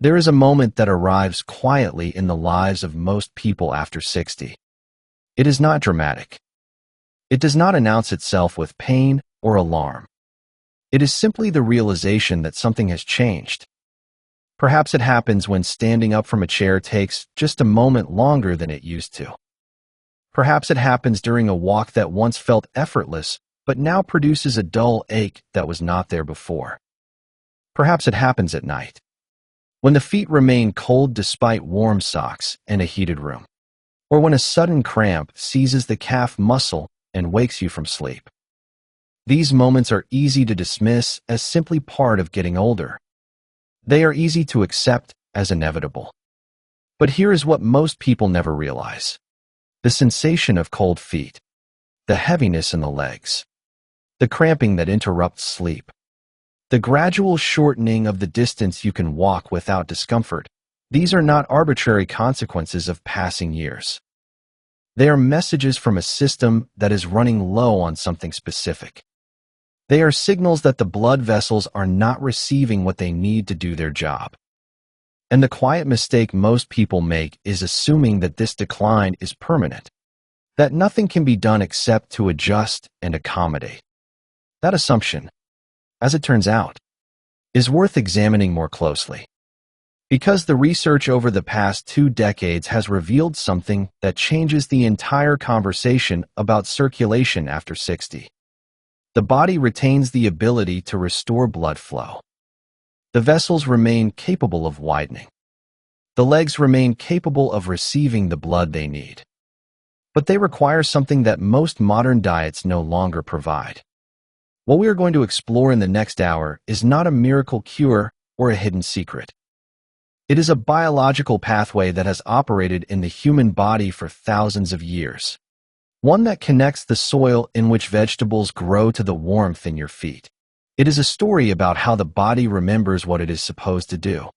There is a moment that arrives quietly in the lives of most people after 60. It is not dramatic. It does not announce itself with pain or alarm. It is simply the realization that something has changed. Perhaps it happens when standing up from a chair takes just a moment longer than it used to. Perhaps it happens during a walk that once felt effortless, but now produces a dull ache that was not there before. Perhaps it happens at night, when the feet remain cold despite warm socks and a heated room, or when a sudden cramp seizes the calf muscle and wakes you from sleep. These moments are easy to dismiss as simply part of getting older. They are easy to accept as inevitable. But here is what most people never realize: the sensation of cold feet, the heaviness in the legs, the cramping that interrupts sleep, the gradual shortening of the distance you can walk without discomfort. These are not arbitrary consequences of passing years. They are messages from a system that is running low on something specific. They are signals that the blood vessels are not receiving what they need to do their job. And the quiet mistake most people make is assuming that this decline is permanent, that nothing can be done except to adjust and accommodate. That assumption, as it turns out, is worth examining more closely. Because the research over the past 2 decades has revealed something that changes the entire conversation about circulation after 60. The body retains the ability to restore blood flow. The vessels remain capable of widening. The legs remain capable of receiving the blood they need. But they require something that most modern diets no longer provide. What we are going to explore in the next hour is not a miracle cure or a hidden secret. It is a biological pathway that has operated in the human body for thousands of years. One that connects the soil in which vegetables grow to the warmth in your feet. It is a story about how the body remembers what it is supposed to do,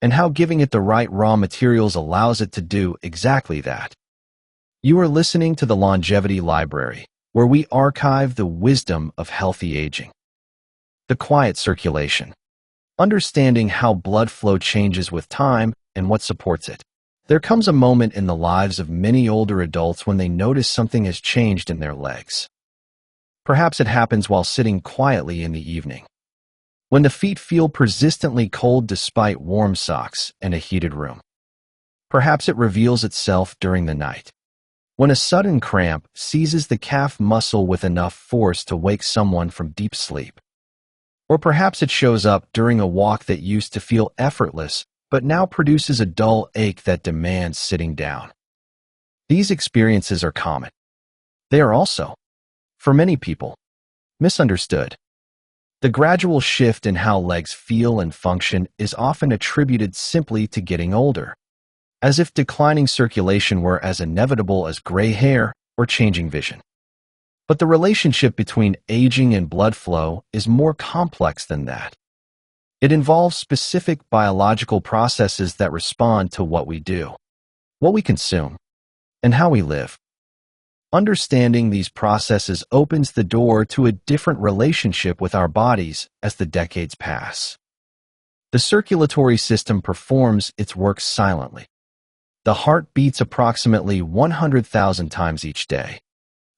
and how giving it the right raw materials allows it to do exactly that. You are listening to the Longevity Library, where we archive the wisdom of healthy aging. The quiet circulation. Understanding how blood flow changes with time and what supports it. There comes a moment in the lives of many older adults when they notice something has changed in their legs. Perhaps it happens while sitting quietly in the evening, when the feet feel persistently cold despite warm socks and a heated room. Perhaps it reveals itself during the night, when a sudden cramp seizes the calf muscle with enough force to wake someone from deep sleep. Or perhaps it shows up during a walk that used to feel effortless, but now produces a dull ache that demands sitting down. These experiences are common. They are also, for many people, misunderstood. The gradual shift in how legs feel and function is often attributed simply to getting older, as if declining circulation were as inevitable as gray hair or changing vision. But the relationship between aging and blood flow is more complex than that. It involves specific biological processes that respond to what we do, what we consume, and how we live. Understanding these processes opens the door to a different relationship with our bodies as the decades pass. The circulatory system performs its work silently. The heart beats approximately 100,000 times each day,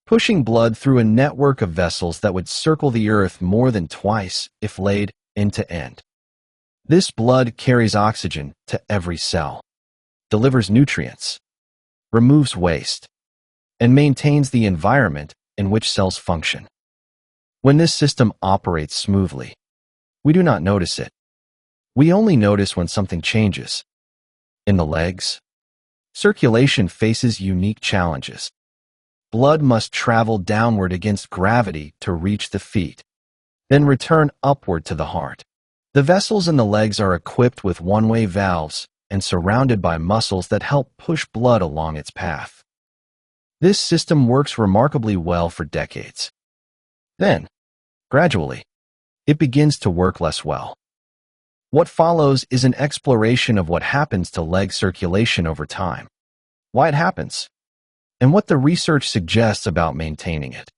pushing blood through a network of vessels that would circle the earth more than twice if laid end to end. This blood carries oxygen to every cell, delivers nutrients, removes waste, and maintains the environment in which cells function. When this system operates smoothly, we do not notice it. We only notice when something changes. In the legs, circulation faces unique challenges. Blood must travel downward against gravity to reach the feet, then return upward to the heart. The vessels in the legs are equipped with one-way valves and surrounded by muscles that help push blood along its path. This system works remarkably well for decades. Then, gradually, it begins to work less well. What follows is an exploration of what happens to leg circulation over time, why it happens, and what the research suggests about maintaining it.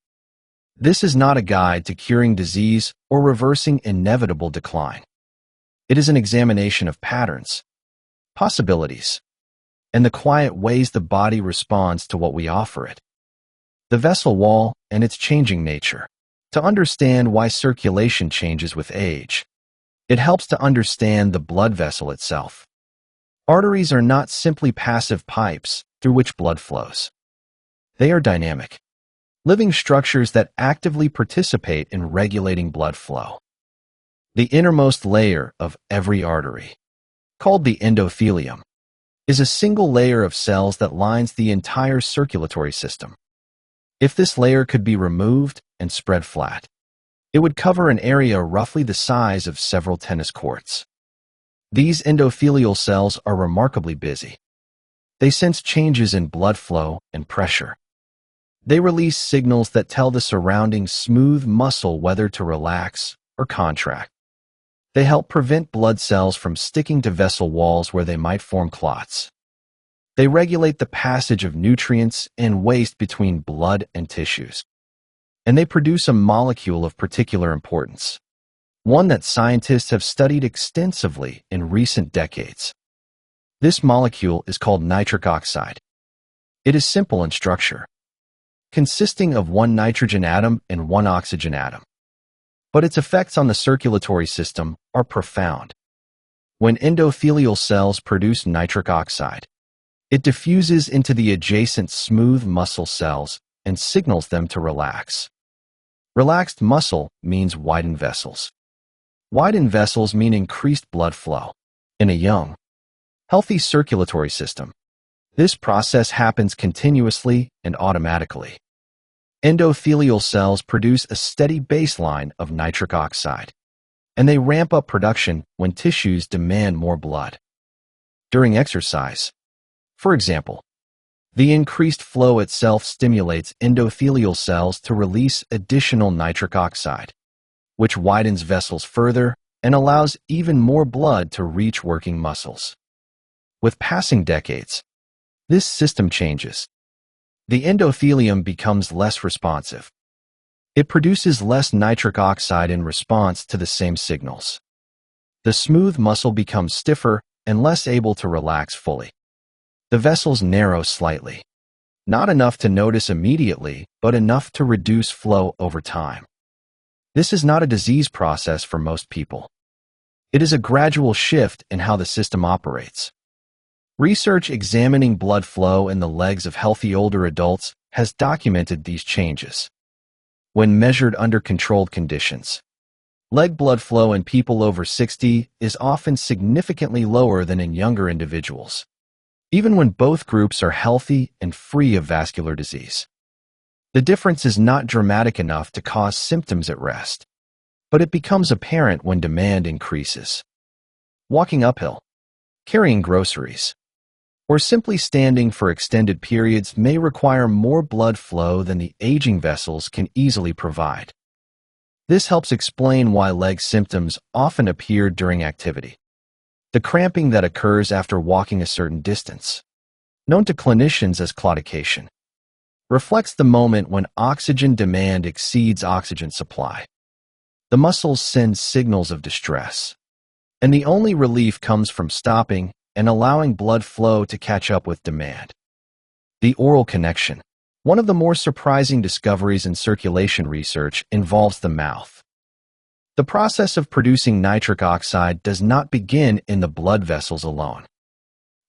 This is not a guide to curing disease or reversing inevitable decline. It is an examination of patterns, possibilities, and the quiet ways the body responds to what we offer it. The vessel wall and its changing nature. To understand why circulation changes with age, it helps to understand the blood vessel itself. Arteries are not simply passive pipes through which blood flows. They are dynamic, living structures that actively participate in regulating blood flow. The innermost layer of every artery, called the endothelium, is a single layer of cells that lines the entire circulatory system. If this layer could be removed and spread flat, it would cover an area roughly the size of several tennis courts. These endothelial cells are remarkably busy. They sense changes in blood flow and pressure. They release signals that tell the surrounding smooth muscle whether to relax or contract. They help prevent blood cells from sticking to vessel walls where they might form clots. They regulate the passage of nutrients and waste between blood and tissues. And they produce a molecule of particular importance, one that scientists have studied extensively in recent decades. This molecule is called nitric oxide. It is simple in structure, consisting of one nitrogen atom and one oxygen atom. But its effects on the circulatory system are profound. When endothelial cells produce nitric oxide, it diffuses into the adjacent smooth muscle cells and signals them to relax. Relaxed muscle means widened vessels. Widened vessels mean increased blood flow. In a young, healthy circulatory system, this process happens continuously and automatically. Endothelial cells produce a steady baseline of nitric oxide, and they ramp up production when tissues demand more blood. During exercise, for example, the increased flow itself stimulates endothelial cells to release additional nitric oxide, which widens vessels further and allows even more blood to reach working muscles. With passing decades, this system changes. The endothelium becomes less responsive. It produces less nitric oxide in response to the same signals. The smooth muscle becomes stiffer and less able to relax fully. The vessels narrow slightly, not enough to notice immediately, but enough to reduce flow over time. This is not a disease process for most people. It is a gradual shift in how the system operates. Research examining blood flow in the legs of healthy older adults has documented these changes. When measured under controlled conditions, leg blood flow in people over 60 is often significantly lower than in younger individuals, even when both groups are healthy and free of vascular disease. The difference is not dramatic enough to cause symptoms at rest, but it becomes apparent when demand increases. Walking uphill, carrying groceries, or simply standing for extended periods may require more blood flow than the aging vessels can easily provide. This helps explain why leg symptoms often appear during activity. The cramping that occurs after walking a certain distance, known to clinicians as claudication, reflects the moment when oxygen demand exceeds oxygen supply. The muscles send signals of distress, and the only relief comes from stopping and allowing blood flow to catch up with demand. The oral connection, one of the more surprising discoveries in circulation research, involves the mouth. The process of producing nitric oxide does not begin in the blood vessels alone.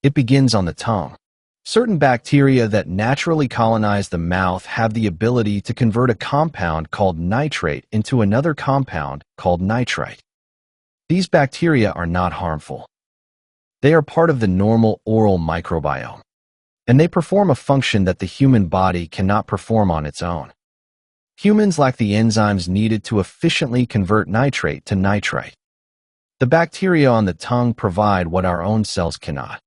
It begins on the tongue. Certain bacteria that naturally colonize the mouth have the ability to convert a compound called nitrate into another compound called nitrite. These bacteria are not harmful. They are part of the normal oral microbiome, and they perform a function that the human body cannot perform on its own. Humans lack the enzymes needed to efficiently convert nitrate to nitrite. The bacteria on the tongue provide what our own cells cannot.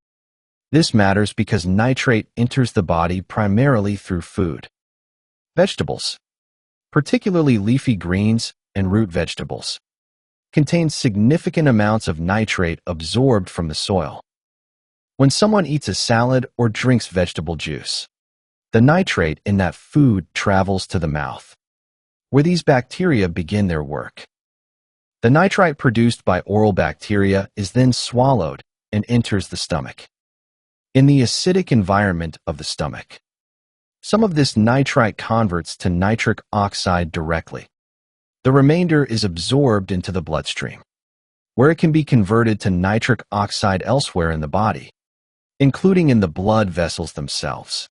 This matters because nitrate enters the body primarily through food. Vegetables, particularly leafy greens and root vegetables, contain significant amounts of nitrate absorbed from the soil. When someone eats a salad or drinks vegetable juice, the nitrate in that food travels to the mouth, where these bacteria begin their work. The nitrite produced by oral bacteria is then swallowed and enters the stomach. In the acidic environment of the stomach, some of this nitrite converts to nitric oxide directly. The remainder is absorbed into the bloodstream, where it can be converted to nitric oxide elsewhere in the body, including in the blood vessels themselves.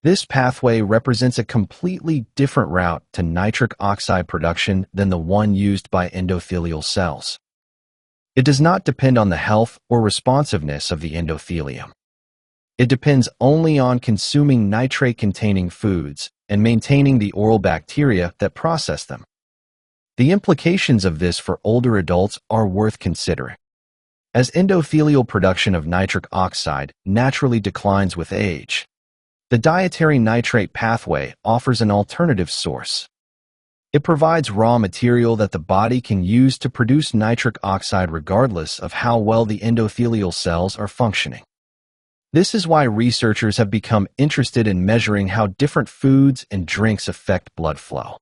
This pathway represents a completely different route to nitric oxide production than the one used by endothelial cells. It does not depend on the health or responsiveness of the endothelium. It depends only on consuming nitrate-containing foods and maintaining the oral bacteria that process them. The implications of this for older adults are worth considering. As endothelial production of nitric oxide naturally declines with age, the dietary nitrate pathway offers an alternative source. It provides raw material that the body can use to produce nitric oxide regardless of how well the endothelial cells are functioning. This is why researchers have become interested in measuring how different foods and drinks affect blood flow.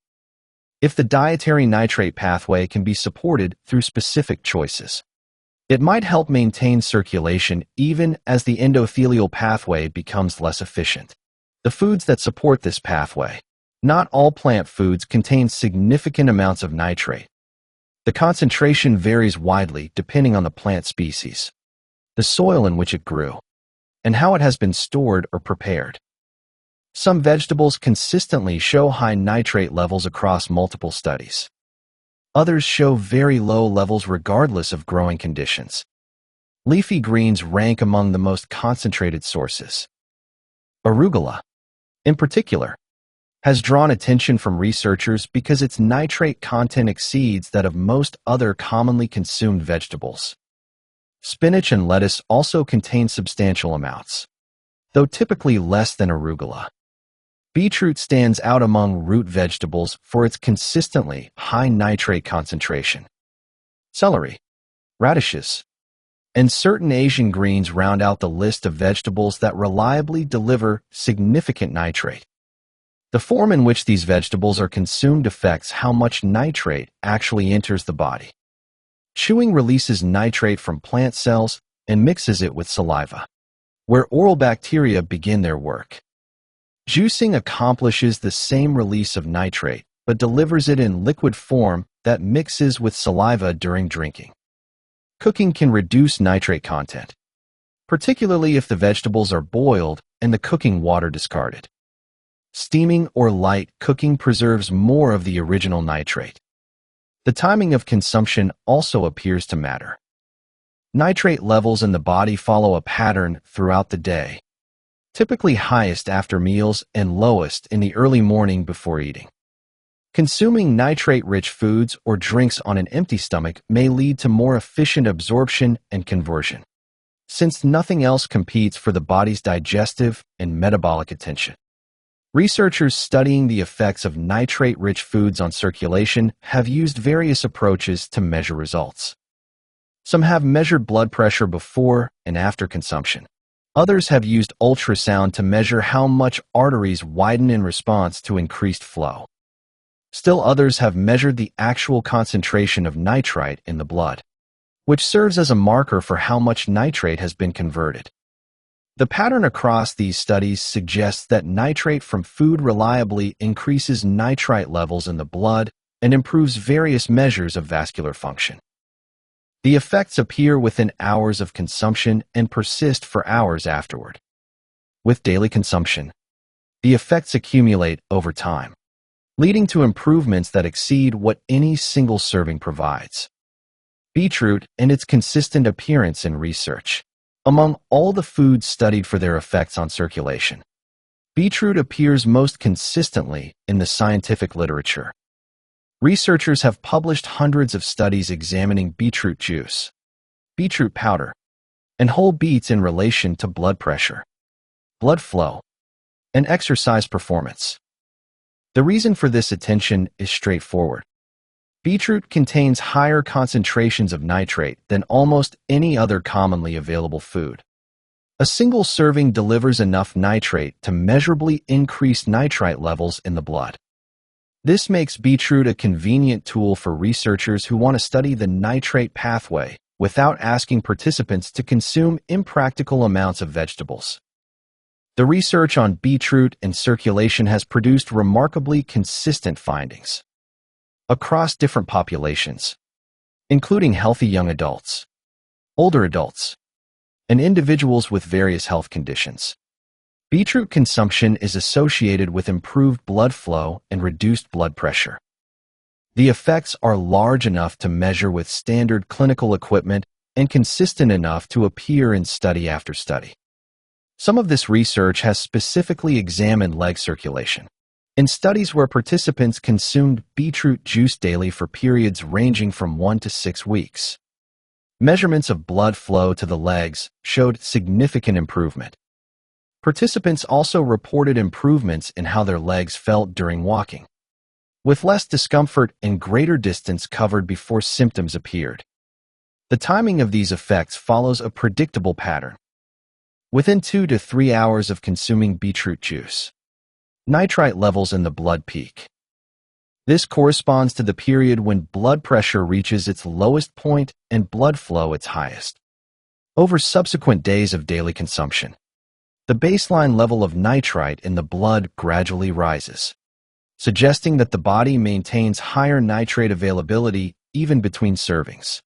If the dietary nitrate pathway can be supported through specific choices, it might help maintain circulation even as the endothelial pathway becomes less efficient. The foods that support this pathway. Not all plant foods contain significant amounts of nitrate. The concentration varies widely depending on the plant species, the soil in which it grew, and how it has been stored or prepared. Some vegetables consistently show high nitrate levels across multiple studies. Others show very low levels regardless of growing conditions. Leafy greens rank among the most concentrated sources. Arugula, in particular, has drawn attention from researchers because its nitrate content exceeds that of most other commonly consumed vegetables. Spinach and lettuce also contain substantial amounts, though typically less than arugula. Beetroot stands out among root vegetables for its consistently high nitrate concentration. Celery, radishes, and certain Asian greens round out the list of vegetables that reliably deliver significant nitrate. The form in which these vegetables are consumed affects how much nitrate actually enters the body. Chewing releases nitrate from plant cells and mixes it with saliva, where oral bacteria begin their work. Juicing accomplishes the same release of nitrate, but delivers it in liquid form that mixes with saliva during drinking. Cooking can reduce nitrate content, particularly if the vegetables are boiled and the cooking water discarded. Steaming or light cooking preserves more of the original nitrate. The timing of consumption also appears to matter. Nitrate levels in the body follow a pattern throughout the day, typically highest after meals and lowest in the early morning before eating. Consuming nitrate-rich foods or drinks on an empty stomach may lead to more efficient absorption and conversion, since nothing else competes for the body's digestive and metabolic attention. Researchers studying the effects of nitrate-rich foods on circulation have used various approaches to measure results. Some have measured blood pressure before and after consumption. Others have used ultrasound to measure how much arteries widen in response to increased flow. Still others have measured the actual concentration of nitrite in the blood, which serves as a marker for how much nitrate has been converted. The pattern across these studies suggests that nitrate from food reliably increases nitrite levels in the blood and improves various measures of vascular function. The effects appear within hours of consumption and persist for hours afterward. With daily consumption, the effects accumulate over time, leading to improvements that exceed what any single serving provides. Beetroot and its consistent appearance in research. Among all the foods studied for their effects on circulation, beetroot appears most consistently in the scientific literature. Researchers have published hundreds of studies examining beetroot juice, beetroot powder, and whole beets in relation to blood pressure, blood flow, and exercise performance. The reason for this attention is straightforward. Beetroot contains higher concentrations of nitrate than almost any other commonly available food. A single serving delivers enough nitrate to measurably increase nitrite levels in the blood. This makes beetroot a convenient tool for researchers who want to study the nitrate pathway without asking participants to consume impractical amounts of vegetables. The research on beetroot and circulation has produced remarkably consistent findings across different populations, including healthy young adults, older adults, and individuals with various health conditions. Beetroot consumption is associated with improved blood flow and reduced blood pressure. The effects are large enough to measure with standard clinical equipment and consistent enough to appear in study after study. Some of this research has specifically examined leg circulation. In studies where participants consumed beetroot juice daily for periods ranging from 1 to 6 weeks, measurements of blood flow to the legs showed significant improvement. Participants also reported improvements in how their legs felt during walking, with less discomfort and greater distance covered before symptoms appeared. The timing of these effects follows a predictable pattern. Within 2 to 3 hours of consuming beetroot juice, nitrite levels in the blood peak. This corresponds to the period when blood pressure reaches its lowest point and blood flow its highest. Over subsequent days of daily consumption, the baseline level of nitrite in the blood gradually rises, suggesting that the body maintains higher nitrate availability even between servings.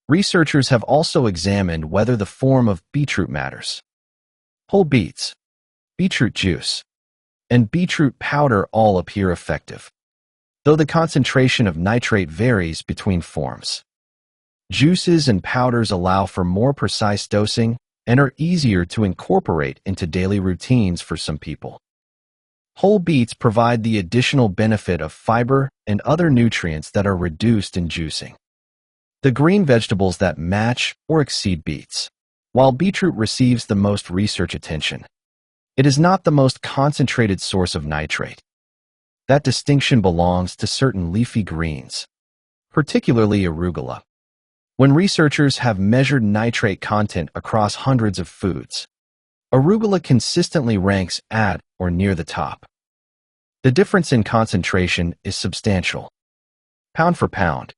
Researchers have also examined whether the form of beetroot matters. Whole beets, beetroot juice, and beetroot powder all appear effective, though the concentration of nitrate varies between forms. Juices and powders allow for more precise dosing and are easier to incorporate into daily routines for some people. Whole beets provide the additional benefit of fiber and other nutrients that are reduced in juicing. The green vegetables that match or exceed beets. While beetroot receives the most research attention, it is not the most concentrated source of nitrate. That distinction belongs to certain leafy greens, particularly arugula. When researchers have measured nitrate content across hundreds of foods, arugula consistently ranks at or near the top. The difference in concentration is substantial. Pound for pound,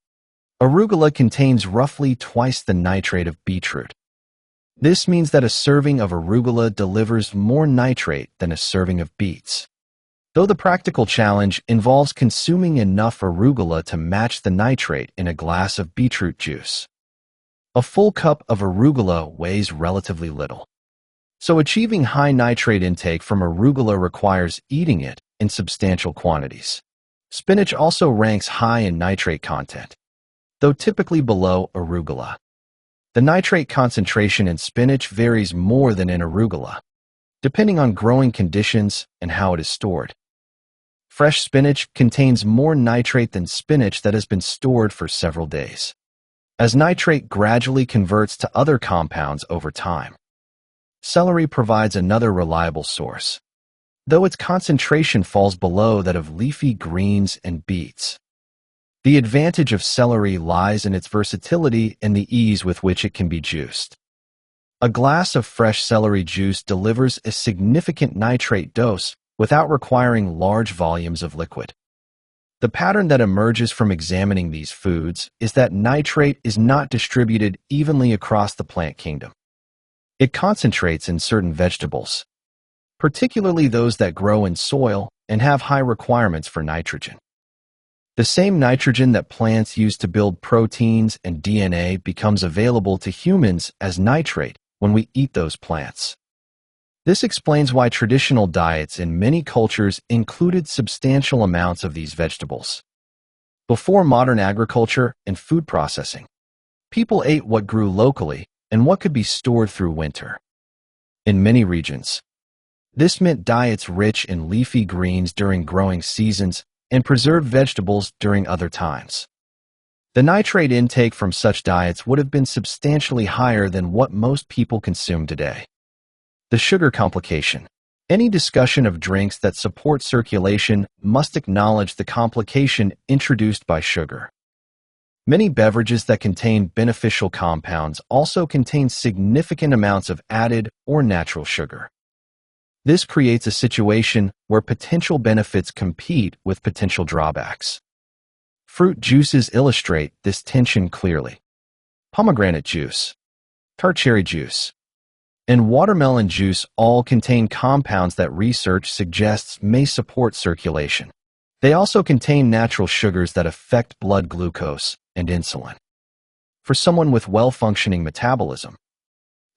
arugula contains roughly twice the nitrate of beetroot. This means that a serving of arugula delivers more nitrate than a serving of beets, though the practical challenge involves consuming enough arugula to match the nitrate in a glass of beetroot juice. A full cup of arugula weighs relatively little, so achieving high nitrate intake from arugula requires eating it in substantial quantities. Spinach also ranks high in nitrate content, though typically below arugula. The nitrate concentration in spinach varies more than in arugula, depending on growing conditions and how it is stored. Fresh spinach contains more nitrate than spinach that has been stored for several days, as nitrate gradually converts to other compounds over time. Celery provides another reliable source, though its concentration falls below that of leafy greens and beets. The advantage of celery lies in its versatility and the ease with which it can be juiced. A glass of fresh celery juice delivers a significant nitrate dose without requiring large volumes of liquid. The pattern that emerges from examining these foods is that nitrate is not distributed evenly across the plant kingdom. It concentrates in certain vegetables, particularly those that grow in soil and have high requirements for nitrogen. The same nitrogen that plants use to build proteins and DNA becomes available to humans as nitrate when we eat those plants. This explains why traditional diets in many cultures included substantial amounts of these vegetables. Before modern agriculture and food processing, people ate what grew locally and what could be stored through winter. In many regions, this meant diets rich in leafy greens during growing seasons and preserved vegetables during other times. The nitrate intake from such diets would have been substantially higher than what most people consume today. The sugar complication. Any discussion of drinks that support circulation must acknowledge the complication introduced by sugar. Many beverages that contain beneficial compounds also contain significant amounts of added or natural sugar. This creates a situation where potential benefits compete with potential drawbacks. Fruit juices illustrate this tension clearly. Pomegranate juice, tart cherry juice, and watermelon juice all contain compounds that research suggests may support circulation. They also contain natural sugars that affect blood glucose and insulin. For someone with well-functioning metabolism,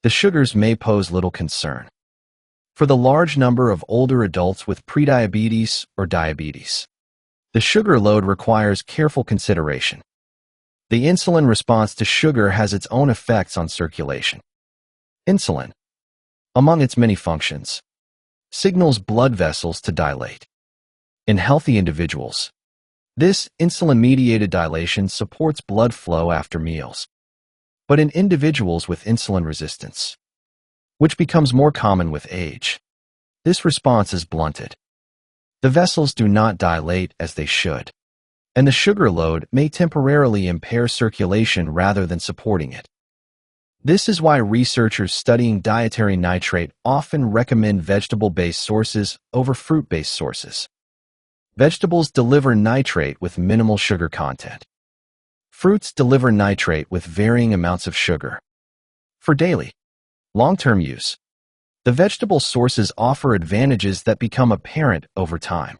the sugars may pose little concern. For the large number of older adults with prediabetes or diabetes, the sugar load requires careful consideration. The insulin response to sugar has its own effects on circulation. Insulin, among its many functions, signals blood vessels to dilate. In healthy individuals, this insulin-mediated dilation supports blood flow after meals. But in individuals with insulin resistance, which becomes more common with age, this response is blunted. The vessels do not dilate as they should, and the sugar load may temporarily impair circulation rather than supporting it. This is why researchers studying dietary nitrate often recommend vegetable-based sources over fruit-based sources. Vegetables deliver nitrate with minimal sugar content. Fruits deliver nitrate with varying amounts of sugar. For daily, long-term use, the vegetable sources offer advantages that become apparent over time.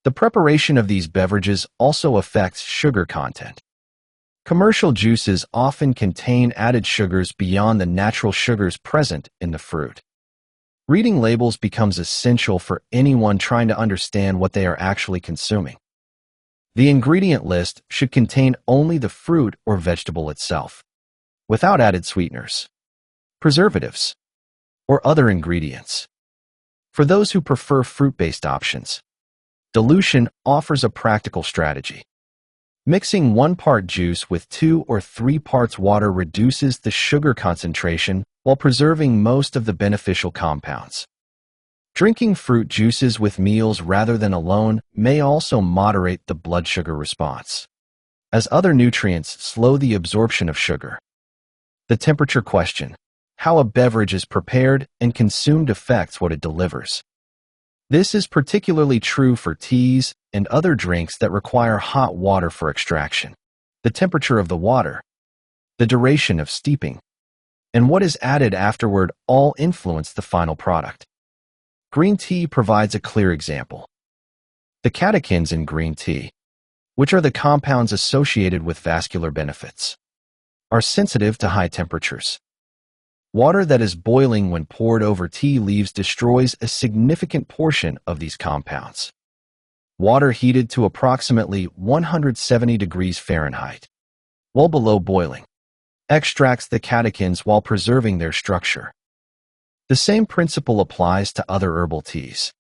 The preparation of these beverages also affects sugar content. Commercial juices often contain added sugars beyond the natural sugars present in the fruit. Reading labels becomes essential for anyone trying to understand what they are actually consuming. The ingredient list should contain only the fruit or vegetable itself, without added sweeteners, preservatives, or other ingredients. For those who prefer fruit-based options, dilution offers a practical strategy. Mixing 1 part juice with 2 or 3 parts water reduces the sugar concentration while preserving most of the beneficial compounds. Drinking fruit juices with meals rather than alone may also moderate the blood sugar response, as other nutrients slow the absorption of sugar. The temperature question: how a beverage is prepared and consumed affects what it delivers. This is particularly true for teas and other drinks that require hot water for extraction. The temperature of the water, the duration of steeping, and what is added afterward all influence the final product. Green tea provides a clear example. The catechins in green tea, which are the compounds associated with vascular benefits, are sensitive to high temperatures. Water that is boiling when poured over tea leaves destroys a significant portion of these compounds. Water heated to approximately 170 degrees Fahrenheit, well below boiling, extracts the catechins while preserving their structure. The same principle applies to other herbal teas,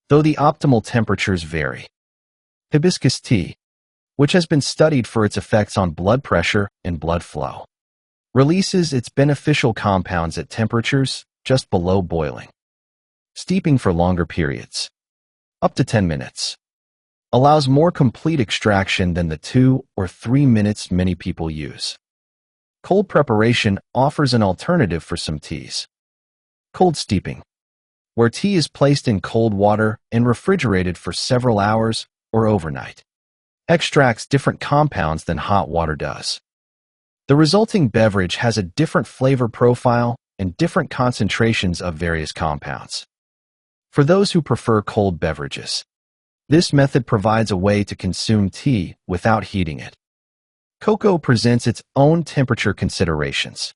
though the optimal temperatures vary. Hibiscus tea, which has been studied for its effects on blood pressure and blood flow, releases its beneficial compounds at temperatures just below boiling. Steeping for longer periods, up to 10 minutes, allows more complete extraction than the 2 or 3 minutes many people use. Cold preparation offers an alternative for some teas. Cold steeping, where tea is placed in cold water and refrigerated for several hours or overnight, extracts different compounds than hot water does. The resulting beverage has a different flavor profile and different concentrations of various compounds. For those who prefer cold beverages, this method provides a way to consume tea without heating it. Cocoa presents its own temperature considerations.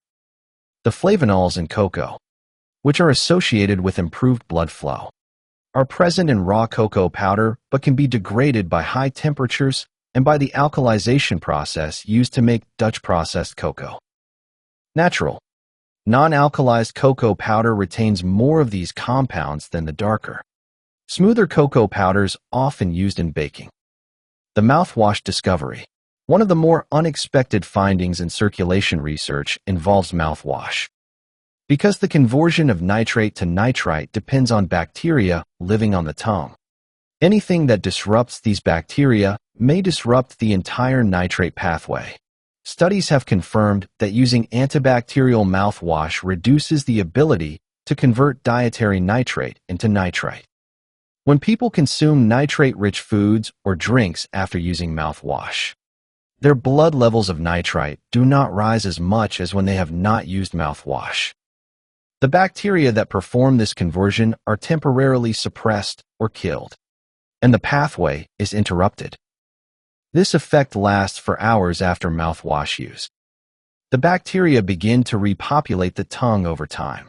The flavonols in cocoa, which are associated with improved blood flow, are present in raw cocoa powder but can be degraded by high temperatures and by the alkalization process used to make Dutch processed cocoa. Natural, non-alkalized cocoa powder retains more of these compounds than the darker, smoother cocoa powders often used in baking. The mouthwash discovery. One of the more unexpected findings in circulation research involves mouthwash. Because the conversion of nitrate to nitrite depends on bacteria living on the tongue, anything that disrupts these bacteria may disrupt the entire nitrate pathway. Studies have confirmed that using antibacterial mouthwash reduces the ability to convert dietary nitrate into nitrite. When people consume nitrate-rich foods or drinks after using mouthwash, their blood levels of nitrite do not rise as much as when they have not used mouthwash. The bacteria that perform this conversion are temporarily suppressed or killed, and the pathway is interrupted. This effect lasts for hours after mouthwash use. The bacteria begin to repopulate the tongue over time,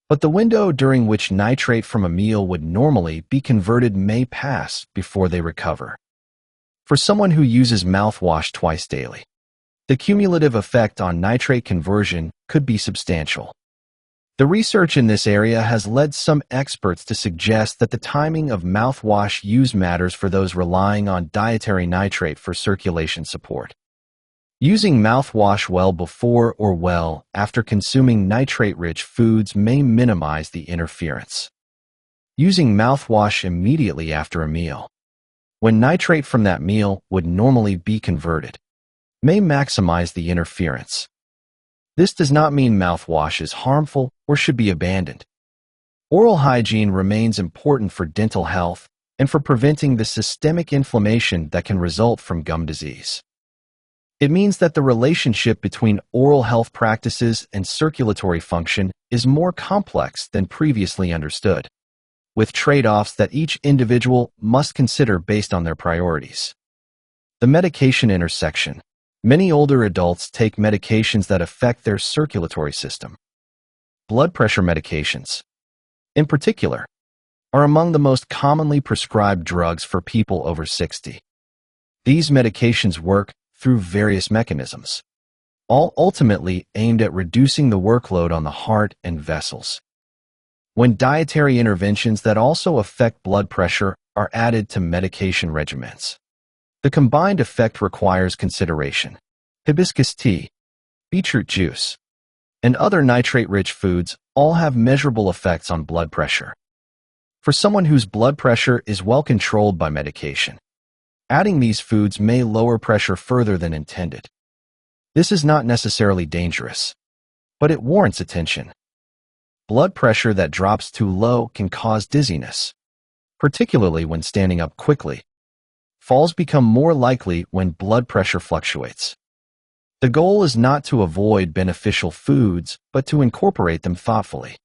but the window during which nitrate from a meal would normally be converted may pass before they recover. For someone who uses mouthwash twice daily, the cumulative effect on nitrate conversion could be substantial. The research in this area has led some experts to suggest that the timing of mouthwash use matters for those relying on dietary nitrate for circulation support. Using mouthwash well before or well after consuming nitrate-rich foods may minimize the interference. Using mouthwash immediately after a meal, when nitrate from that meal would normally be converted, may maximize the interference. This does not mean mouthwash is harmful or should be abandoned. Oral hygiene remains important for dental health and for preventing the systemic inflammation that can result from gum disease. It means that the relationship between oral health practices and circulatory function is more complex than previously understood, with trade-offs that each individual must consider based on their priorities. The medication intersection. Many older adults take medications that affect their circulatory system. Blood pressure medications, in particular, are among the most commonly prescribed drugs for people over 60. These medications work through various mechanisms, all ultimately aimed at reducing the workload on the heart and vessels. When dietary interventions that also affect blood pressure are added to medication regimens, the combined effect requires consideration. Hibiscus tea, beetroot juice, and other nitrate-rich foods all have measurable effects on blood pressure. For someone whose blood pressure is well controlled by medication, adding these foods may lower pressure further than intended. This is not necessarily dangerous, but it warrants attention. Blood pressure that drops too low can cause dizziness, particularly when standing up quickly. Falls become more likely when blood pressure fluctuates. The goal is not to avoid beneficial foods, but to incorporate them thoughtfully,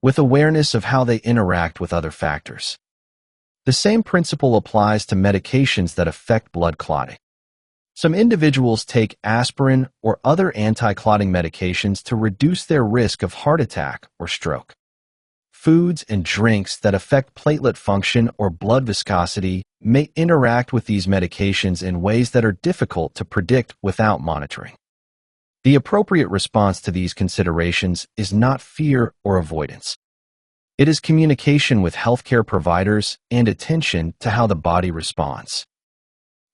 with awareness of how they interact with other factors. The same principle applies to medications that affect blood clotting. Some individuals take aspirin or other anti-clotting medications to reduce their risk of heart attack or stroke. Foods and drinks that affect platelet function or blood viscosity may interact with these medications in ways that are difficult to predict without monitoring. The appropriate response to these considerations is not fear or avoidance. It is communication with healthcare providers and attention to how the body responds.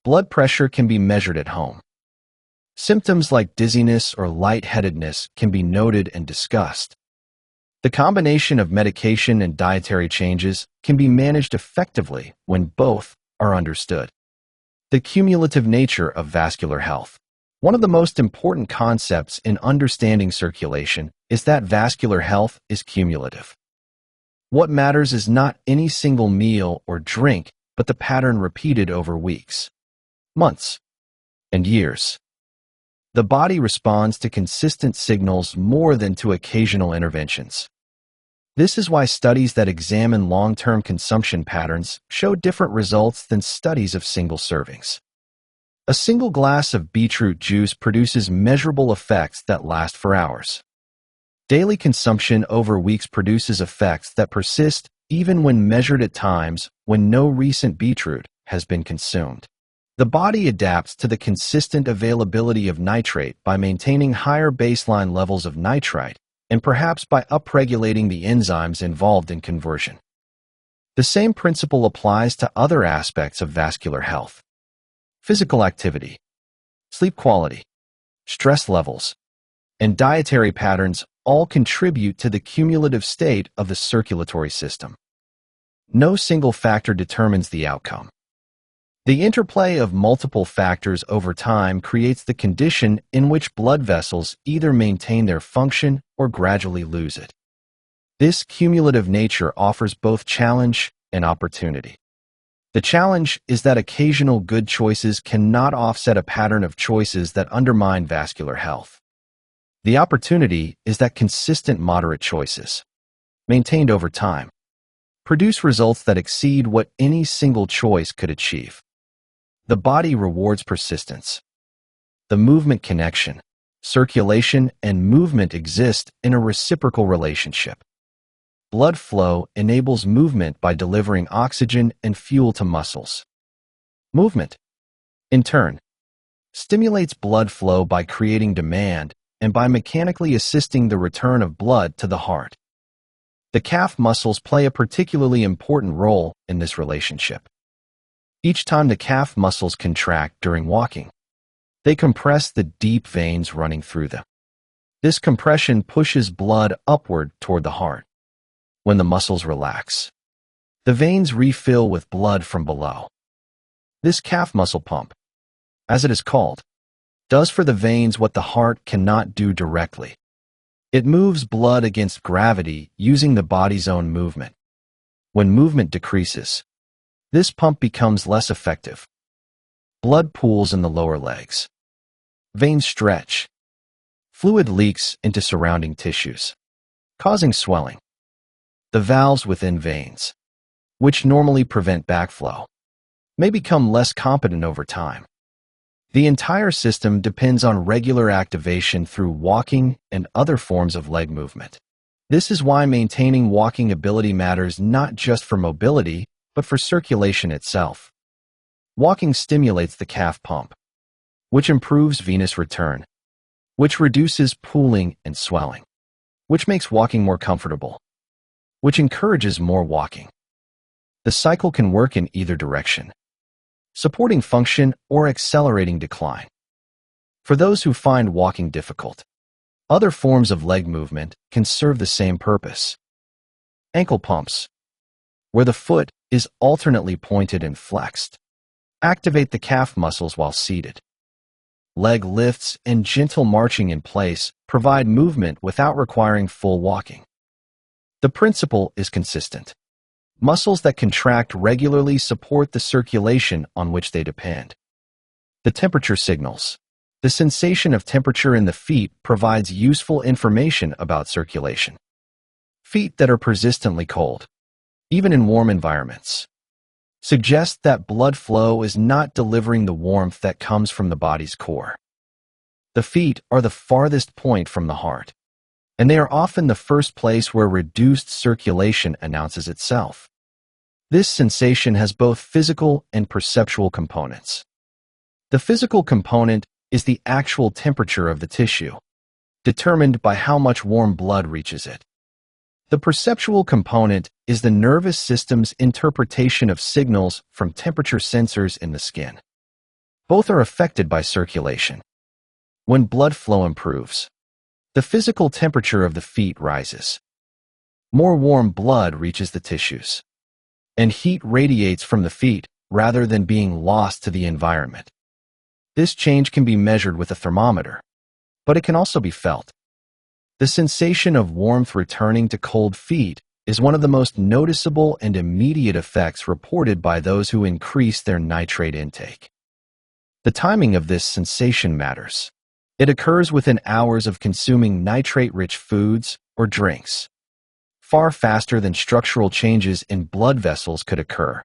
Blood pressure can be measured at home. Symptoms like dizziness or lightheadedness can be noted and discussed. The combination of medication and dietary changes can be managed effectively when both are understood. The cumulative nature of vascular health. One of the most important concepts in understanding circulation is that vascular health is cumulative. What matters is not any single meal or drink, but the pattern repeated over weeks, months, and years. The body responds to consistent signals more than to occasional interventions. This is why studies that examine long-term consumption patterns show different results than studies of single servings. A single glass of beetroot juice produces measurable effects that last for hours. Daily consumption over weeks produces effects that persist even when measured at times when no recent beetroot has been consumed. The body adapts to the consistent availability of nitrate by maintaining higher baseline levels of nitrite and perhaps by upregulating the enzymes involved in conversion. The same principle applies to other aspects of vascular health. Physical activity, sleep quality, stress levels, and dietary patterns all contribute to the cumulative state of the circulatory system. No single factor determines the outcome. The interplay of multiple factors over time creates the condition in which blood vessels either maintain their function or gradually lose it. This cumulative nature offers both challenge and opportunity. The challenge is that occasional good choices cannot offset a pattern of choices that undermine vascular health. The opportunity is that consistent moderate choices, maintained over time, produce results that exceed what any single choice could achieve. The body rewards persistence. The movement connection, circulation, and movement exist in a reciprocal relationship. Blood flow enables movement by delivering oxygen and fuel to muscles. Movement, in turn, stimulates blood flow by creating demand and by mechanically assisting the return of blood to the heart. The calf muscles play a particularly important role in this relationship. Each time the calf muscles contract during walking, they compress the deep veins running through them. This compression pushes blood upward toward the heart. When the muscles relax, the veins refill with blood from below. This calf muscle pump, as it is called, does for the veins what the heart cannot do directly. It moves blood against gravity using the body's own movement. When movement decreases, this pump becomes less effective. Blood pools in the lower legs. Veins stretch. Fluid leaks into surrounding tissues, causing swelling. The valves within veins, which normally prevent backflow, may become less competent over time. The entire system depends on regular activation through walking and other forms of leg movement. This is why maintaining walking ability matters not just for mobility, but for circulation itself. Walking stimulates the calf pump, which improves venous return, which reduces pooling and swelling, which makes walking more comfortable, which encourages more walking. The cycle can work in either direction, supporting function or accelerating decline. For those who find walking difficult, other forms of leg movement can serve the same purpose. Ankle pumps, where the foot is alternately pointed and flexed, activate the calf muscles while seated. Leg lifts and gentle marching in place provide movement without requiring full walking. The principle is consistent. Muscles that contract regularly support the circulation on which they depend. The temperature signals. The sensation of temperature in the feet provides useful information about circulation. Feet that are persistently cold, even in warm environments, suggest that blood flow is not delivering the warmth that comes from the body's core. The feet are the farthest point from the heart, and they are often the first place where reduced circulation announces itself. This sensation has both physical and perceptual components. The physical component is the actual temperature of the tissue, determined by how much warm blood reaches it. The perceptual component is the nervous system's interpretation of signals from temperature sensors in the skin. Both are affected by circulation. When blood flow improves, the physical temperature of the feet rises. More warm blood reaches the tissues, and heat radiates from the feet rather than being lost to the environment. This change can be measured with a thermometer, but it can also be felt. The sensation of warmth returning to cold feet is one of the most noticeable and immediate effects reported by those who increase their nitrate intake. The timing of this sensation matters. It occurs within hours of consuming nitrate-rich foods or drinks, far faster than structural changes in blood vessels could occur.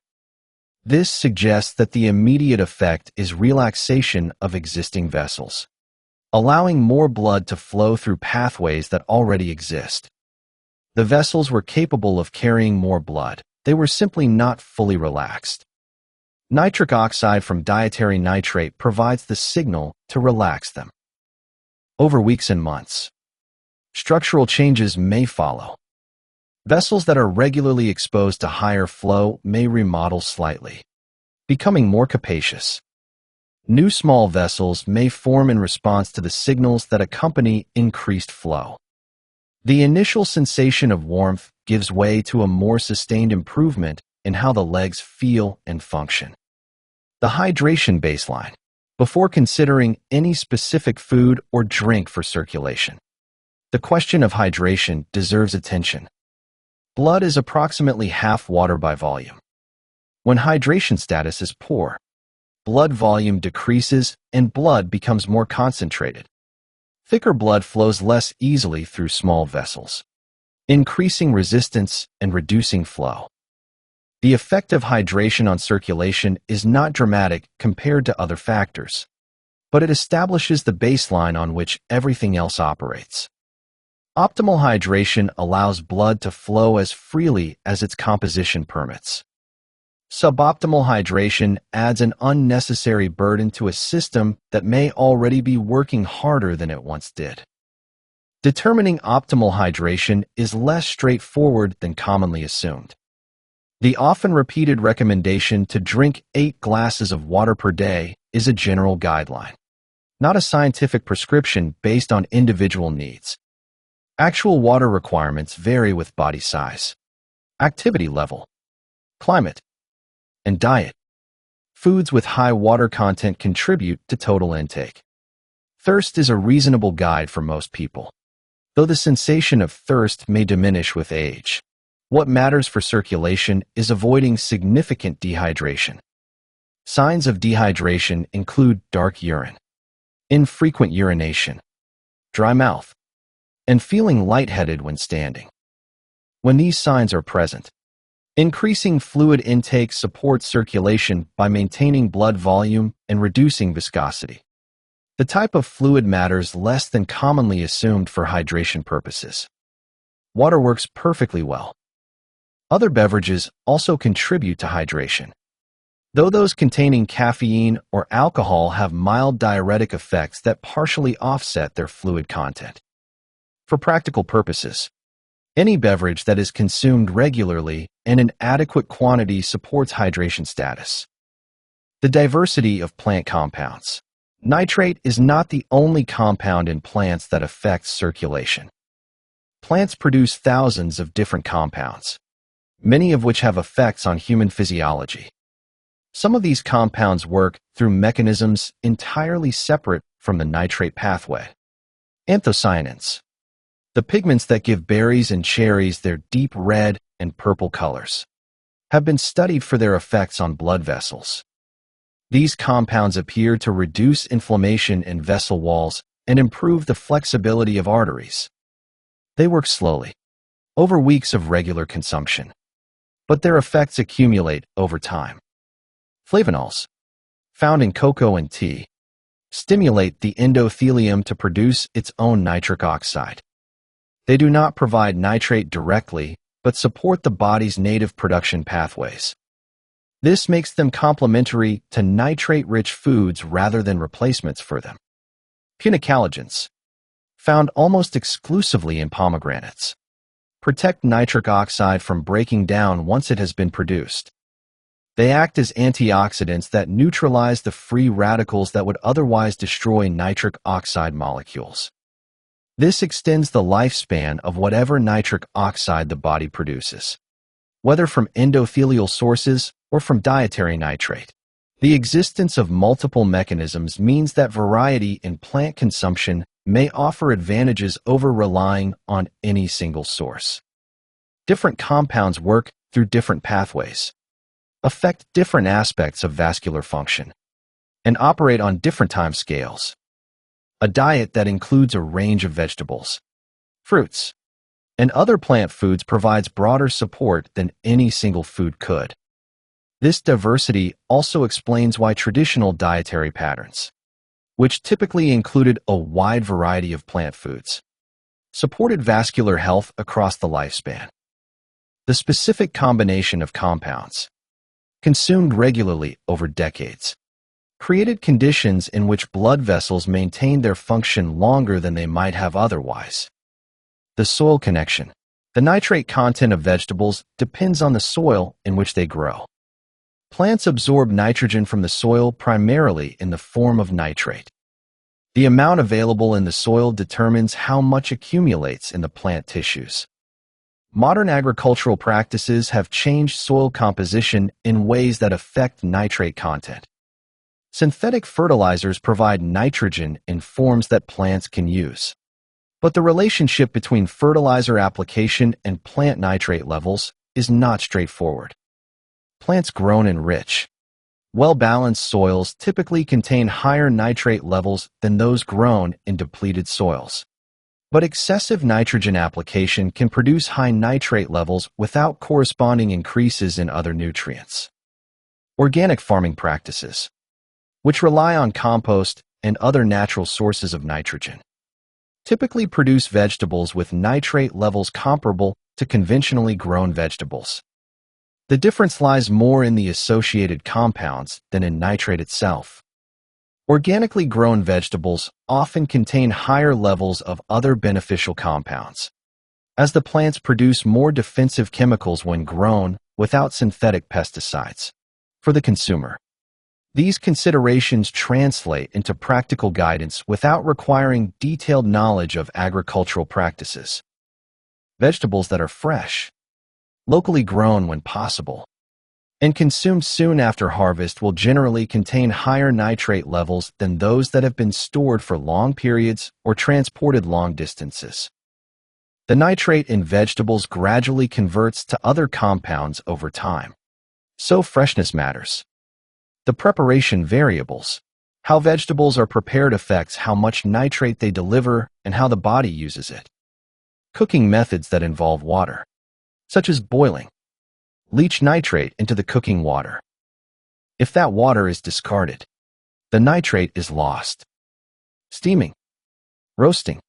This suggests that the immediate effect is relaxation of existing vessels, allowing more blood to flow through pathways that already exist. The vessels were capable of carrying more blood. They were simply not fully relaxed. Nitric oxide from dietary nitrate provides the signal to relax them. Over weeks and months, structural changes may follow. Vessels that are regularly exposed to higher flow may remodel slightly, becoming more capacious. New small vessels may form in response to the signals that accompany increased flow. The initial sensation of warmth gives way to a more sustained improvement in how the legs feel and function. The hydration baseline, before considering any specific food or drink for circulation. The question of hydration deserves attention. Blood is approximately half water by volume. When hydration status is poor, blood volume decreases and blood becomes more concentrated. Thicker blood flows less easily through small vessels, increasing resistance and reducing flow. The effect of hydration on circulation is not dramatic compared to other factors, but it establishes the baseline on which everything else operates. Optimal hydration allows blood to flow as freely as its composition permits. Suboptimal hydration adds an unnecessary burden to a system that may already be working harder than it once did. Determining optimal hydration is less straightforward than commonly assumed. The often repeated recommendation to drink 8 glasses of water per day is a general guideline, not a scientific prescription based on individual needs. Actual water requirements vary with body size, activity level, climate, and diet. Foods with high water content contribute to total intake. Thirst is a reasonable guide for most people, though the sensation of thirst may diminish with age. What matters for circulation is avoiding significant dehydration. Signs of dehydration include dark urine, infrequent urination, dry mouth, and feeling lightheaded when standing. When these signs are present, increasing fluid intake supports circulation by maintaining blood volume and reducing viscosity. The type of fluid matters less than commonly assumed for hydration purposes. Water works perfectly well. Other beverages also contribute to hydration, though those containing caffeine or alcohol have mild diuretic effects that partially offset their fluid content. For practical purposes, any beverage that is consumed regularly and in adequate quantity supports hydration status. The diversity of plant compounds. Nitrate is not the only compound in plants that affects circulation. Plants produce thousands of different compounds, many of which have effects on human physiology. Some of these compounds work through mechanisms entirely separate from the nitrate pathway. Anthocyanins, the pigments that give berries and cherries their deep red and purple colors, have been studied for their effects on blood vessels. These compounds appear to reduce inflammation in vessel walls and improve the flexibility of arteries. They work slowly, over weeks of regular consumption, but their effects accumulate over time. Flavonols, found in cocoa and tea, stimulate the endothelium to produce its own nitric oxide. They do not provide nitrate directly, but support the body's native production pathways. This makes them complementary to nitrate-rich foods rather than replacements for them. Punicalagins, found almost exclusively in pomegranates, protect nitric oxide from breaking down once it has been produced. They act as antioxidants that neutralize the free radicals that would otherwise destroy nitric oxide molecules. This extends the lifespan of whatever nitric oxide the body produces, whether from endothelial sources or from dietary nitrate. The existence of multiple mechanisms means that variety in plant consumption may offer advantages over relying on any single source. Different compounds work through different pathways, affect different aspects of vascular function, and operate on different time scales. A diet that includes a range of vegetables, fruits, and other plant foods provides broader support than any single food could. This diversity also explains why traditional dietary patterns, which typically included a wide variety of plant foods, supported vascular health across the lifespan. The specific combination of compounds, consumed regularly over decades, created conditions in which blood vessels maintained their function longer than they might have otherwise. The soil connection. The nitrate content of vegetables depends on the soil in which they grow. Plants absorb nitrogen from the soil primarily in the form of nitrate. The amount available in the soil determines how much accumulates in the plant tissues. Modern agricultural practices have changed soil composition in ways that affect nitrate content. Synthetic fertilizers provide nitrogen in forms that plants can use. But the relationship between fertilizer application and plant nitrate levels is not straightforward. Plants grown in rich, well-balanced soils typically contain higher nitrate levels than those grown in depleted soils. But excessive nitrogen application can produce high nitrate levels without corresponding increases in other nutrients. Organic farming practices, which rely on compost and other natural sources of nitrogen, typically produce vegetables with nitrate levels comparable to conventionally grown vegetables. The difference lies more in the associated compounds than in nitrate itself. Organically grown vegetables often contain higher levels of other beneficial compounds, as the plants produce more defensive chemicals when grown without synthetic pesticides. For the consumer, these considerations translate into practical guidance without requiring detailed knowledge of agricultural practices. Vegetables that are fresh, locally grown when possible, and consumed soon after harvest will generally contain higher nitrate levels than those that have been stored for long periods or transported long distances. The nitrate in vegetables gradually converts to other compounds over time, so freshness matters. The preparation variables, how vegetables are prepared, affects how much nitrate they deliver and how the body uses it. Cooking methods that involve water, such as boiling, leach nitrate into the cooking water. If that water is discarded, the nitrate is lost. Steaming, roasting,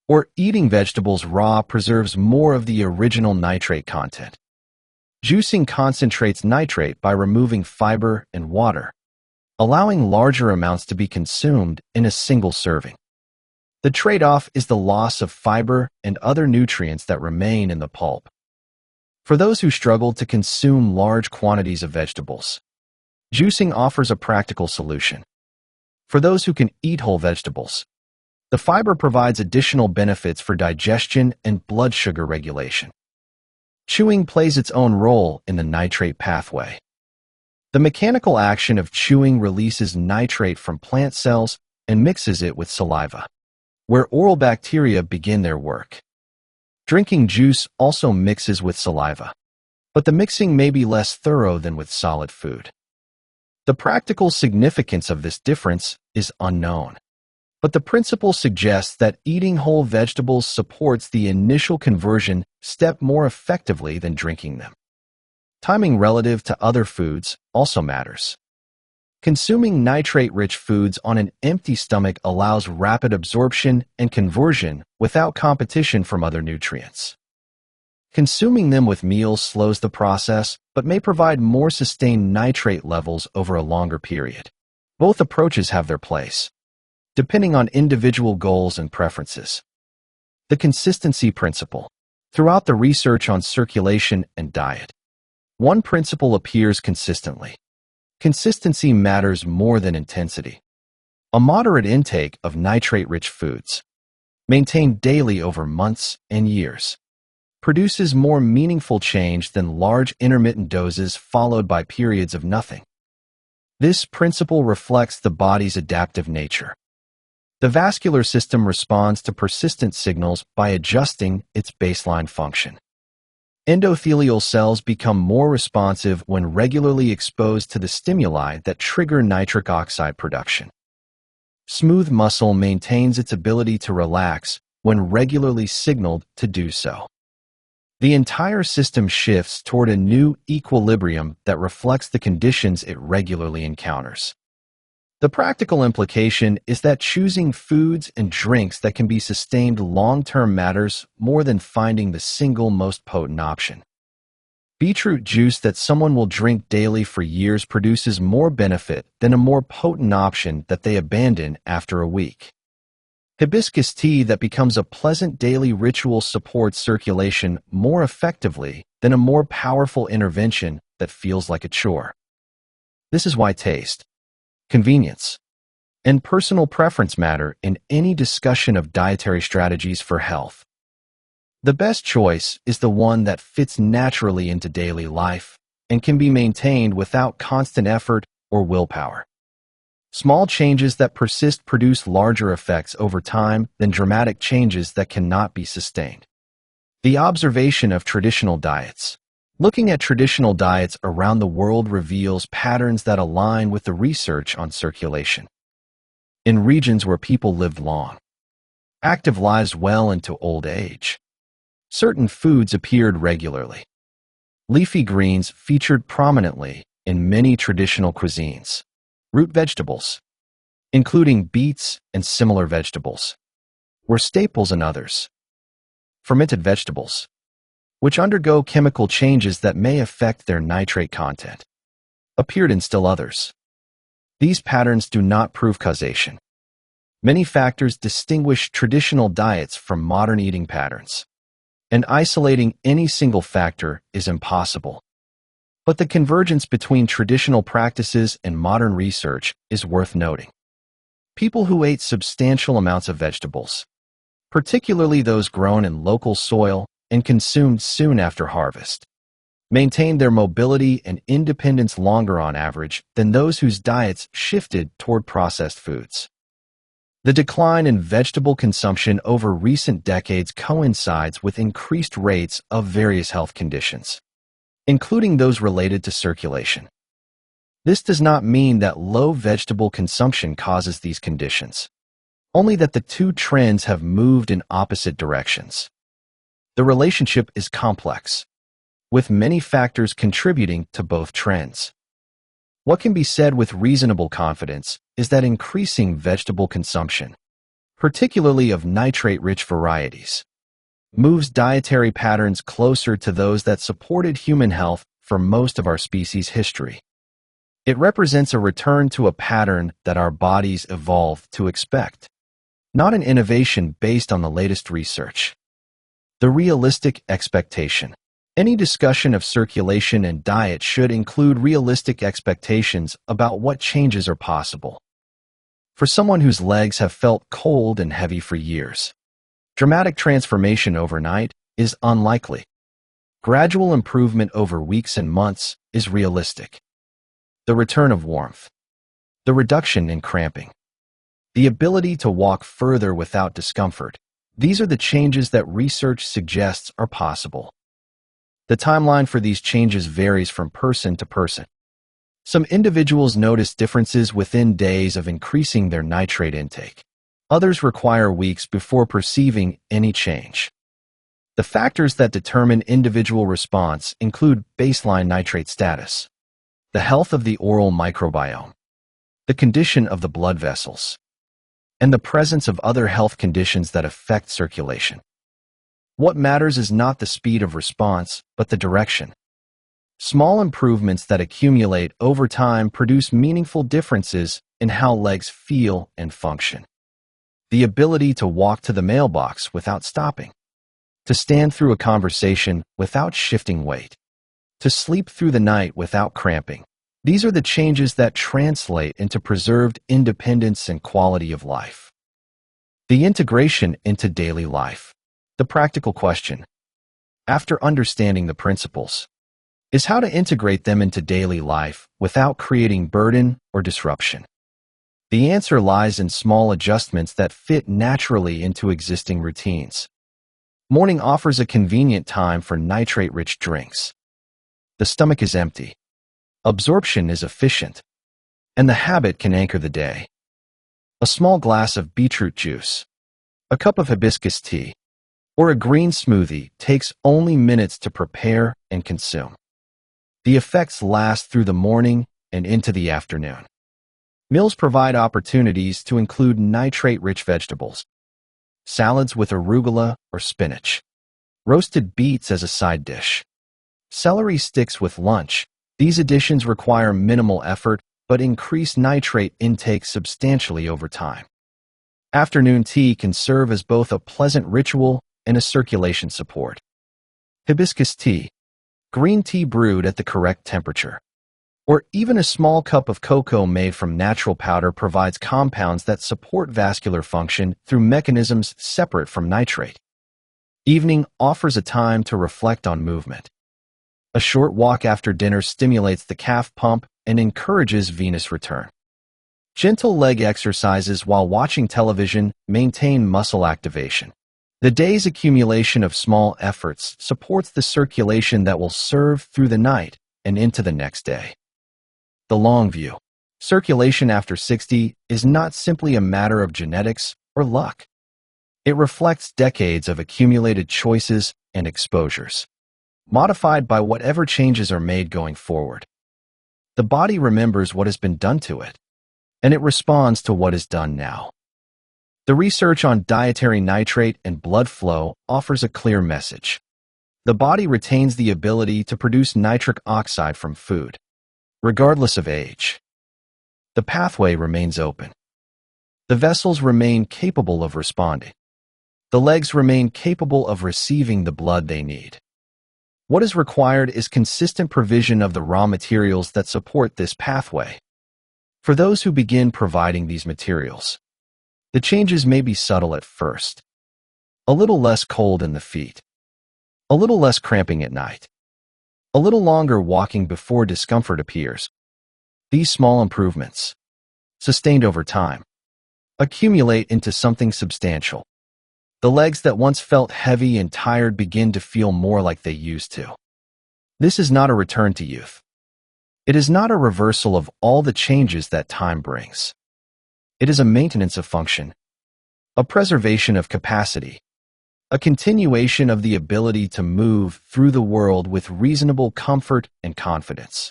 or eating vegetables raw preserves more of the original nitrate content. Juicing concentrates nitrate by removing fiber and water, allowing larger amounts to be consumed in a single serving. The trade-off is the loss of fiber and other nutrients that remain in the pulp. For those who struggle to consume large quantities of vegetables, juicing offers a practical solution. For those who can eat whole vegetables, the fiber provides additional benefits for digestion and blood sugar regulation. Chewing plays its own role in the nitrate pathway. The mechanical action of chewing releases nitrate from plant cells and mixes it with saliva, where oral bacteria begin their work. Drinking juice also mixes with saliva, but the mixing may be less thorough than with solid food. The practical significance of this difference is unknown, but the principle suggests that eating whole vegetables supports the initial conversion step more effectively than drinking them. Timing relative to other foods also matters. Consuming nitrate-rich foods on an empty stomach allows rapid absorption and conversion without competition from other nutrients. Consuming them with meals slows the process, but may provide more sustained nitrate levels over a longer period. Both approaches have their place, depending on individual goals and preferences. The consistency principle. Throughout the research on circulation and diet, one principle appears consistently. Consistency matters more than intensity. A moderate intake of nitrate-rich foods, maintained daily over months and years, produces more meaningful change than large intermittent doses followed by periods of nothing. This principle reflects the body's adaptive nature. The vascular system responds to persistent signals by adjusting its baseline function. Endothelial cells become more responsive when regularly exposed to the stimuli that trigger nitric oxide production. Smooth muscle maintains its ability to relax when regularly signaled to do so. The entire system shifts toward a new equilibrium that reflects the conditions it regularly encounters. The practical implication is that choosing foods and drinks that can be sustained long-term matters more than finding the single most potent option. Beetroot juice that someone will drink daily for years produces more benefit than a more potent option that they abandon after a week. Hibiscus tea that becomes a pleasant daily ritual supports circulation more effectively than a more powerful intervention that feels like a chore. This is why taste, convenience, and personal preference matter in any discussion of dietary strategies for health. The best choice is the one that fits naturally into daily life and can be maintained without constant effort or willpower. Small changes that persist produce larger effects over time than dramatic changes that cannot be sustained. The observation of traditional diets. Looking at traditional diets around the world reveals patterns that align with the research on circulation. In regions where people lived long, active lives well into old age, certain foods appeared regularly. Leafy greens featured prominently in many traditional cuisines. Root vegetables, including beets and similar vegetables, were staples in others. Fermented vegetables, which undergo chemical changes that may affect their nitrate content, appeared in still others. These patterns do not prove causation. Many factors distinguish traditional diets from modern eating patterns, and isolating any single factor is impossible. But the convergence between traditional practices and modern research is worth noting. People who ate substantial amounts of vegetables, particularly those grown in local soil and consumed soon after harvest, maintained their mobility and independence longer on average than those whose diets shifted toward processed foods. The decline in vegetable consumption over recent decades coincides with increased rates of various health conditions, including those related to circulation. This does not mean that low vegetable consumption causes these conditions, only that the two trends have moved in opposite directions. The relationship is complex, with many factors contributing to both trends. What can be said with reasonable confidence is that increasing vegetable consumption, particularly of nitrate-rich varieties, moves dietary patterns closer to those that supported human health for most of our species' history. It represents a return to a pattern that our bodies evolved to expect, not an innovation based on the latest research. The realistic expectation. Any discussion of circulation and diet should include realistic expectations about what changes are possible. For someone whose legs have felt cold and heavy for years, dramatic transformation overnight is unlikely. Gradual improvement over weeks and months is realistic. The return of warmth, the reduction in cramping, the ability to walk further without discomfort, these are the changes that research suggests are possible. The timeline for these changes varies from person to person. Some individuals notice differences within days of increasing their nitrate intake. Others require weeks before perceiving any change. The factors that determine individual response include baseline nitrate status, the health of the oral microbiome, the condition of the blood vessels, and the presence of other health conditions that affect circulation. What matters is not the speed of response, but the direction. Small improvements that accumulate over time produce meaningful differences in how legs feel and function. The ability to walk to the mailbox without stopping, to stand through a conversation without shifting weight, to sleep through the night without cramping. These are the changes that translate into preserved independence and quality of life. The integration into daily life. The practical question, after understanding the principles, is how to integrate them into daily life without creating burden or disruption. The answer lies in small adjustments that fit naturally into existing routines. Morning offers a convenient time for nitrate-rich drinks. The stomach is empty. Absorption is efficient, and the habit can anchor the day. A small glass of beetroot juice, a cup of hibiscus tea, or a green smoothie takes only minutes to prepare and consume. The effects last through the morning and into the afternoon. Meals provide opportunities to include nitrate-rich vegetables, salads with arugula or spinach, roasted beets as a side dish, celery sticks with lunch. These additions require minimal effort but increase nitrate intake substantially over time. Afternoon tea can serve as both a pleasant ritual and a circulation support. Hibiscus tea, green tea brewed at the correct temperature, or even a small cup of cocoa made from natural powder provides compounds that support vascular function through mechanisms separate from nitrate. Evening offers a time to reflect on movement. A short walk after dinner stimulates the calf pump and encourages venous return. Gentle leg exercises while watching television maintain muscle activation. The day's accumulation of small efforts supports the circulation that will serve through the night and into the next day. The long view. Circulation after 60 is not simply a matter of genetics or luck. It reflects decades of accumulated choices and exposures, modified by whatever changes are made going forward. The body remembers what has been done to it, and it responds to what is done now. The research on dietary nitrate and blood flow offers a clear message. The body retains the ability to produce nitric oxide from food, regardless of age. The pathway remains open. The vessels remain capable of responding. The legs remain capable of receiving the blood they need. What is required is consistent provision of the raw materials that support this pathway. For those who begin providing these materials, the changes may be subtle at first. A little less cold in the feet. A little less cramping at night. A little longer walking before discomfort appears. These small improvements, sustained over time, accumulate into something substantial. The legs that once felt heavy and tired begin to feel more like they used to. This is not a return to youth. It is not a reversal of all the changes that time brings. It is a maintenance of function, a preservation of capacity, a continuation of the ability to move through the world with reasonable comfort and confidence.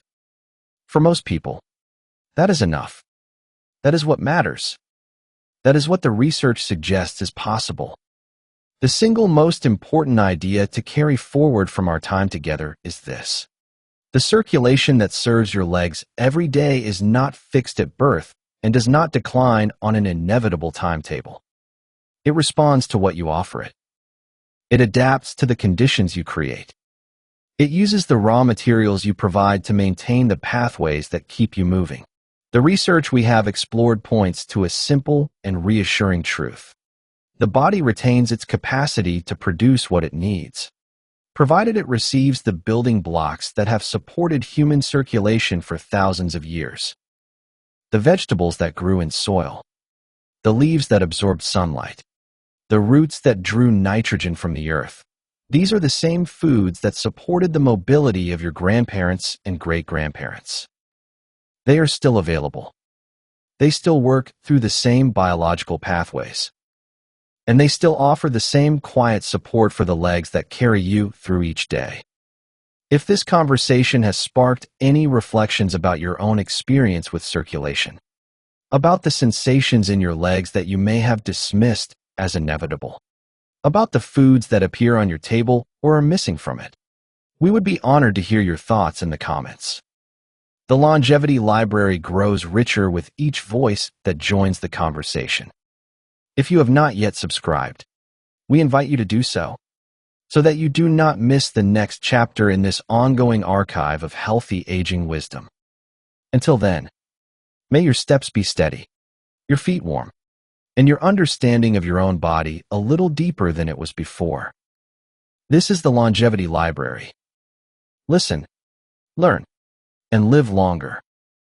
For most people, that is enough. That is what matters. That is what the research suggests is possible. The single most important idea to carry forward from our time together is this. The circulation that serves your legs every day is not fixed at birth and does not decline on an inevitable timetable. It responds to what you offer it. It adapts to the conditions you create. It uses the raw materials you provide to maintain the pathways that keep you moving. The research we have explored points to a simple and reassuring truth. The body retains its capacity to produce what it needs, provided it receives the building blocks that have supported human circulation for thousands of years. The vegetables that grew in soil, the leaves that absorbed sunlight, the roots that drew nitrogen from the earth. These are the same foods that supported the mobility of your grandparents and great-grandparents. They are still available. They still work through the same biological pathways. And they still offer the same quiet support for the legs that carry you through each day. If this conversation has sparked any reflections about your own experience with circulation, about the sensations in your legs that you may have dismissed as inevitable, about the foods that appear on your table or are missing from it, we would be honored to hear your thoughts in the comments. The longevity library grows richer with each voice that joins the conversation. If you have not yet subscribed, we invite you to do so that you do not miss the next chapter in this ongoing archive of healthy aging wisdom. Until then, may your steps be steady, your feet warm, and your understanding of your own body a little deeper than it was before. This is the Longevity Library. Listen, learn, and live longer.